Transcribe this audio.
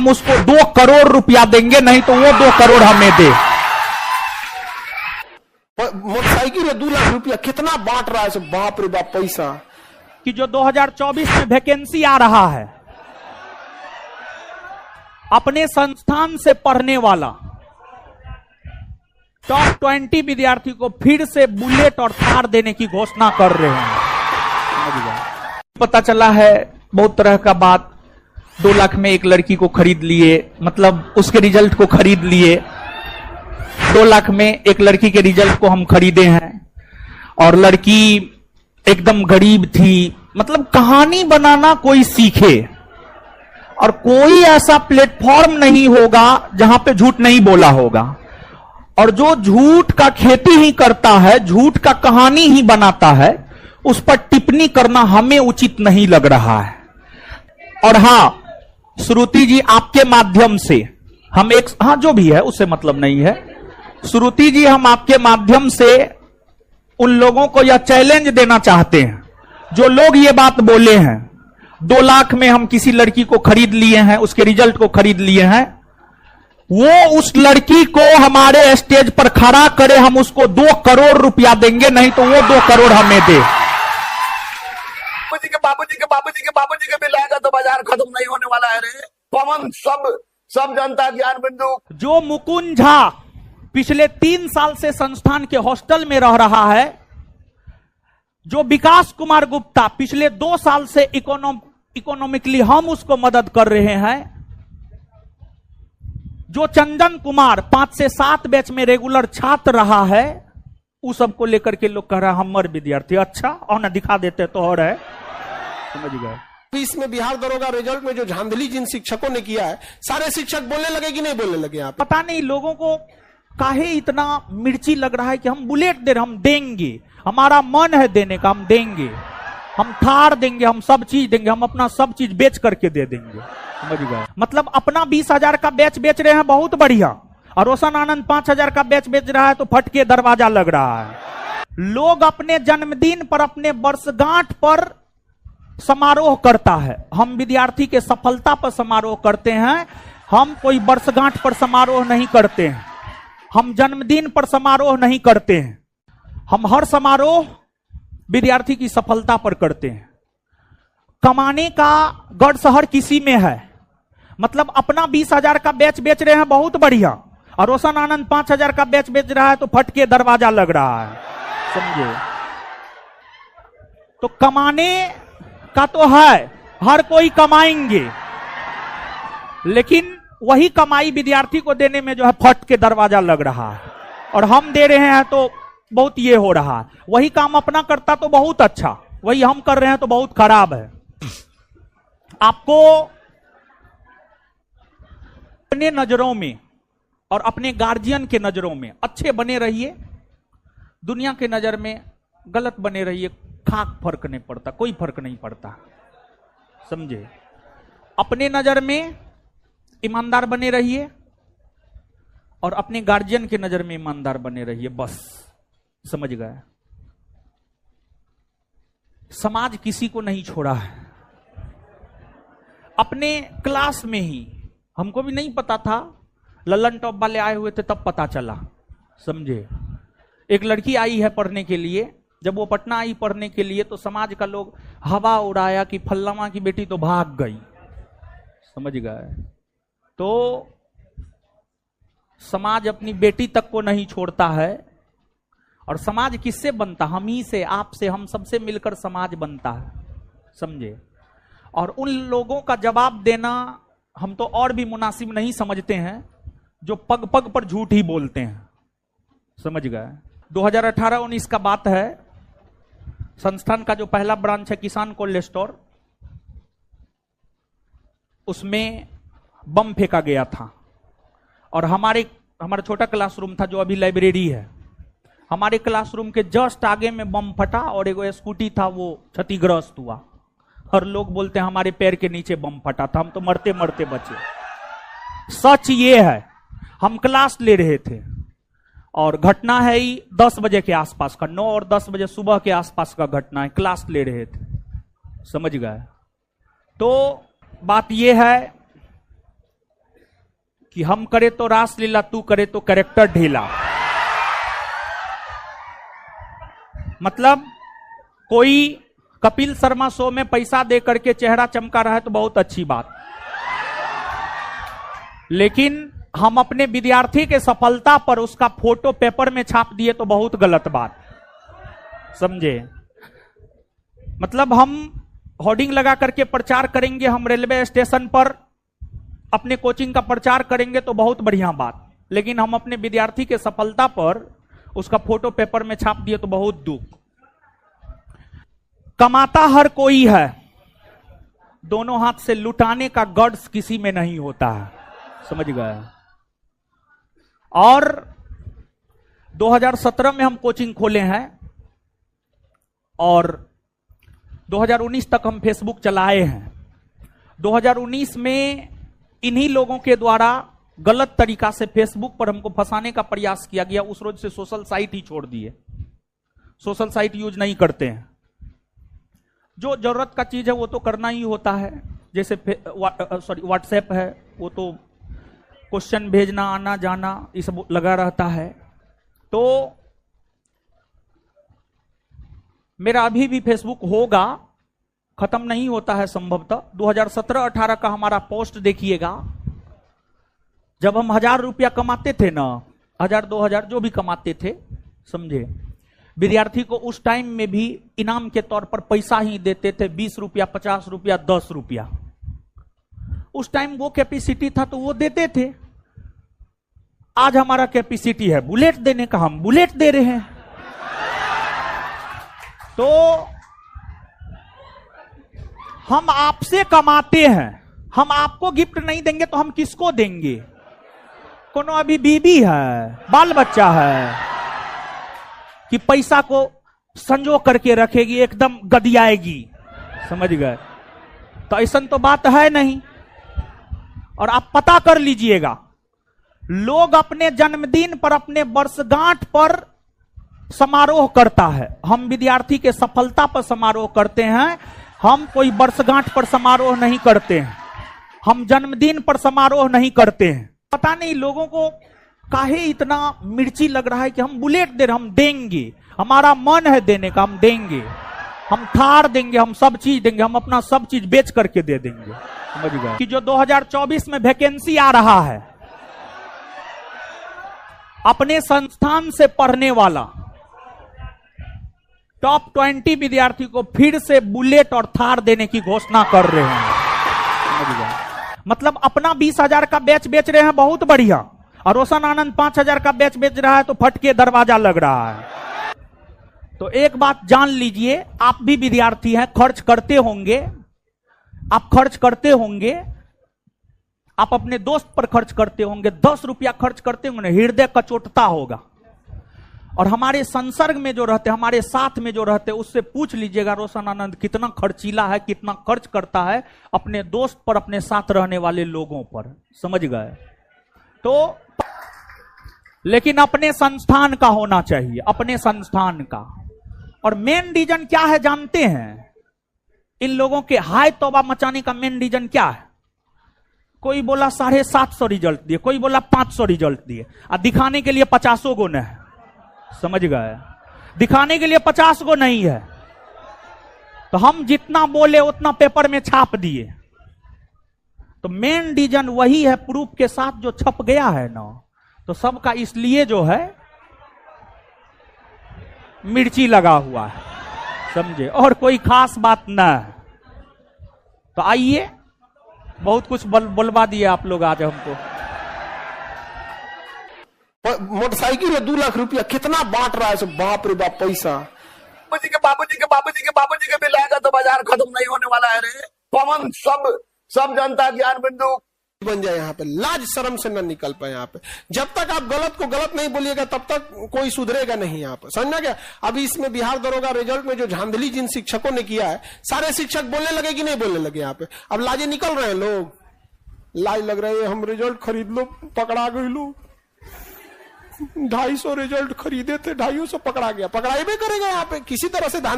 हम उसको 2 करोड़ रुपया देंगे, नहीं तो वो 2 करोड़ हमें दे। मोटरसाइकिल है 2 लाख रुपया, कितना बांट रहा है सब, बाप रे बाप पैसा। कि जो 2024 में वैकेंसी आ रहा है, अपने संस्थान से पढ़ने वाला टॉप 20 विद्यार्थी को फिर से बुलेट और थार देने की घोषणा कर रहे हैं। पता चला है बहुत तरह का बात, 2 लाख में एक लड़की को खरीद लिए, मतलब उसके रिजल्ट को खरीद लिए। 2 लाख में एक लड़की के रिजल्ट को हम खरीदे हैं और लड़की एकदम गरीब थी। मतलब कहानी बनाना कोई सीखे, और कोई ऐसा प्लेटफॉर्म नहीं होगा जहां पे झूठ नहीं बोला होगा। और जो झूठ का खेती ही करता है, झूठ का कहानी ही बनाता है, उस पर टिप्पणी करना हमें उचित नहीं लग रहा है। और हां श्रुति जी, आपके माध्यम से हम एक, हां जो भी है उससे मतलब नहीं है, श्रुति जी हम आपके माध्यम से उन लोगों को यह चैलेंज देना चाहते हैं जो लोग ये बात बोले हैं 2 लाख में हम किसी लड़की को खरीद लिए हैं, उसके रिजल्ट को खरीद लिए हैं, वो उस लड़की को हमारे स्टेज पर खड़ा करे, हम उसको 2 करोड़ रुपया देंगे, नहीं तो वो 2 करोड़ हमें दे। बाबूजी के बिल आएगा तो बाजार खत्म नहीं होने वाला है रे पवन। सब जनता ज्ञान बिंदु। जो मुकुंद झा पिछले 3 साल से संस्थान के हॉस्टल में रह रहा है, जो विकास कुमार गुप्ता पिछले 2 साल से इकोनॉमिकली हम उसको मदद कर रहे हैं, जो चंदन कुमार 5 से 7 बैच में रेगुलर छात्र रहा है, उस सबको लेकर के लोग कह रहा है हमर विद्यार्थी। अच्छा और ना दिखा देते तो और है, समझ गए। इसमें बिहार दरोगा रिजल्ट में जो धांधली जिन शिक्षकों ने किया है, सारे शिक्षक बोलने लगे कि नहीं बोलने लगे? यहाँ पता नहीं लोगों को काहे इतना मिर्ची लग रहा है कि हम बुलेट दे रहे, हम देंगे, हमारा मन है देने का, हम देंगे, हम थार देंगे, हम सब चीज देंगे, हम अपना सब चीज बेच करके दे देंगे। समझ गए? मतलब अपना 20,000 का बैच बेच रहे हैं, बहुत बढ़िया, और रोशन आनंद 5,000 का बैच बेच रहा है तो फट के दरवाजा लग रहा है। लोग अपने जन्मदिन पर, अपने वर्षगांठ पर समारोह करता है, हम विद्यार्थी के सफलता पर समारोह करते हैं। हम कोई वर्षगांठ पर समारोह नहीं करते हैं, हम जन्मदिन पर समारोह नहीं करते हैं, हम हर समारोह विद्यार्थी की सफलता पर करते हैं। कमाने का गढ़ हर किसी में है, मतलब अपना 20,000 का बैच बेच रहे हैं, बहुत बढ़िया, और रोशन आनंद 5,000 का बैच बेच रहा है तो फट के दरवाजा लग रहा है। समझे? तो कमाने का तो है, हर कोई कमाएंगे, लेकिन वही कमाई विद्यार्थी को देने में जो है फट के दरवाजा लग रहा है, और हम दे रहे हैं तो बहुत ये हो रहा है। वही काम अपना करता तो बहुत अच्छा, वही हम कर रहे हैं तो बहुत खराब है। आपको अपने नजरों में और अपने गार्जियन के नजरों में अच्छे बने रहिए, दुनिया के नजर में गलत बने रहिए, खाक फर्क नहीं पड़ता, कोई फर्क नहीं पड़ता। समझे? अपने नजर में ईमानदार बने रहिए और अपने गार्जियन के नजर में ईमानदार बने रहिए, बस। समझ गए? समाज किसी को नहीं छोड़ा है। अपने क्लास में ही, हमको भी नहीं पता था, ललन टॉप वाले आए हुए थे तब पता चला। समझे? एक लड़की आई है पढ़ने के लिए, जब वो पटना आई पढ़ने के लिए तो समाज का लोग हवा उड़ाया कि फल्लामा की बेटी तो भाग गई। समझ गए? तो समाज अपनी बेटी तक को नहीं छोड़ता है, और समाज किससे बनता? हम ही से, आप से, हम सबसे मिलकर समाज बनता है। समझे? और उन लोगों का जवाब देना हम तो और भी मुनासिब नहीं समझते हैं जो पग पग पर झूठ ही बोलते हैं। समझ गए? 2018-19 का बात है, संस्थान का जो पहला ब्रांच है किसान कोल्ड स्टोर, उसमें बम फेंका गया था, और हमारा छोटा क्लासरूम था जो अभी लाइब्रेरी है, हमारे क्लासरूम के जस्ट आगे में बम फटा और एक स्कूटी था वो क्षतिग्रस्त हुआ, और लोग बोलते हैं हमारे पैर के नीचे बम फटा था, हम तो मरते मरते बचे। सच ये है, हम क्लास ले रहे थे और घटना है ही 10 बजे के आसपास का, 9 और 10 बजे सुबह के आसपास का घटना है, क्लास ले रहे थे। समझ गए? तो बात यह है कि हम करे तो रासलीला, तू करे तो कैरेक्टर ढीला। मतलब कोई कपिल शर्मा शो में पैसा दे करके चेहरा चमका रहा है तो बहुत अच्छी बात, लेकिन हम अपने विद्यार्थी के सफलता पर उसका फोटो पेपर में छाप दिए तो बहुत गलत बात, समझे। मतलब हम होर्डिंग लगा करके प्रचार करेंगे, हम रेलवे स्टेशन पर अपने कोचिंग का प्रचार करेंगे तो बहुत बढ़िया बात, लेकिन हम अपने विद्यार्थी के सफलता पर उसका फोटो पेपर में छाप दिए तो बहुत दुख। कमाता हर कोई है, दोनों हाथ से लुटाने का गट्स किसी में नहीं होता है, समझ गए। और 2017 में हम कोचिंग खोले हैं और 2019 तक हम फेसबुक चलाए हैं। 2019 में इन्हीं लोगों के द्वारा गलत तरीका से फेसबुक पर हमको फंसाने का प्रयास किया गया। उस रोज से सोशल साइट ही छोड़ दिए, सोशल साइट यूज नहीं करते हैं। जो जरूरत का चीज है वो तो करना ही होता है, जैसे व्हाट्सएप है, वो तो क्वेश्चन भेजना, आना जाना, ये सब लगा रहता है। तो मेरा अभी भी फेसबुक होगा, खत्म नहीं होता है संभवतः। 2017-18 का हमारा पोस्ट देखिएगा, जब हम 1000 रुपया कमाते थे ना, 1000-2000 जो भी कमाते थे, समझे, विद्यार्थी को उस टाइम में भी इनाम के तौर पर पैसा ही देते थे, 20 रुपया, 50 रुपया, 10 रुपया। उस टाइम वो कैपेसिटी था तो वो देते थे। आज हमारा कैपेसिटी है बुलेट देने का, हम बुलेट दे रहे हैं। तो हम आपसे कमाते हैं, हम आपको गिफ्ट नहीं देंगे तो हम किसको देंगे? कोनो अभी बीबी है, बाल बच्चा है कि पैसा को संजो करके रखेगी, एकदम गदियाएगी, समझ गए। तो ऐसा तो बात है नहीं। और आप पता कर लीजिएगा, लोग अपने जन्मदिन पर, अपने वर्षगांठ पर समारोह करता है, हम विद्यार्थी के सफलता पर समारोह करते हैं। हम कोई वर्षगांठ पर समारोह नहीं करते हैं, हम जन्मदिन पर समारोह नहीं करते हैं। पता नहीं लोगों को काहे इतना मिर्ची लग रहा है कि हम बुलेट दे रहे, हम देंगे, हमारा मन है देने का, हम देंगे, हम थार देंगे, हम सब चीज देंगे, हम अपना सब चीज बेच करके दे देंगे, समझ गए। कि जो 2024 में वैकेंसी आ रहा है, अपने संस्थान से पढ़ने वाला टॉप 20 विद्यार्थी को फिर से बुलेट और थार देने की घोषणा कर रहे हैं, समझ गए। मतलब अपना 20,000 का बैच बेच रहे हैं, बहुत बढ़िया, और रोशन आनंद 5,000 का बैच बेच रहा है तो फट के दरवाजा लग रहा है। तो एक बात जान लीजिए, आप भी विद्यार्थी हैं, खर्च करते होंगे, आप खर्च करते होंगे, आप अपने दोस्त पर खर्च करते होंगे, 10 रुपया खर्च करते होंगे, हृदय कचोटता होगा। और हमारे संसर्ग में जो रहते, हमारे साथ में जो रहते, उससे पूछ लीजिएगा रोशन आनंद कितना खर्चीला है, कितना खर्च करता है अपने दोस्त पर, अपने साथ रहने वाले लोगों पर, समझ गए। तो लेकिन अपने संस्थान का होना चाहिए, अपने संस्थान का। और मेन रीजन क्या है जानते हैं? इन लोगों के हाय तौबा मचाने का मेन रीजन क्या है? कोई बोला 750 रिजल्ट दिए, कोई बोला 500 रिजल्ट दिए, और दिखाने के लिए 50 गो नहीं है, समझ गए। दिखाने के लिए 50 गो नहीं है, तो हम जितना बोले उतना पेपर में छाप दिए। तो मेन रीजन वही है, प्रूफ के साथ जो छप गया है ना, तो सबका इसलिए जो है मिर्ची लगा हुआ है, समझे, और कोई खास बात ना है। तो आइए, बहुत कुछ बोलवा दिए आप लोग आज हमको। मोटरसाइकिल में 2 लाख रुपया कितना बांट रहा है सब, बाप रे बाप पैसा। बाबूजी के बिल आएगा तो बाजार खत्म नहीं होने वाला है रे। पवन सब जनता ज्ञान बिंदु बन जाए यहाँ पे, लाज शर्म से न निकल पाए यहाँ पे। जब तक आप गलत को गलत नहीं बोलिएगा तब तक कोई सुधरेगा नहीं यहाँ पे, समझना क्या। अभी इसमें बिहार दरोगा रिजल्ट में जो धांधली जिन शिक्षकों ने किया है, सारे शिक्षक बोलने लगे कि नहीं बोलने लगे यहाँ पे? अब लाजे निकल रहे हैं लोग, लाज लग रहे हैं, हम रिजल्ट खरीद लो, पकड़ा गई लो। 250 रिजल्ट खरीदे थे, 250 पकड़ा गया, पकड़ाई भी करेगा यहाँ पे किसी तरह से।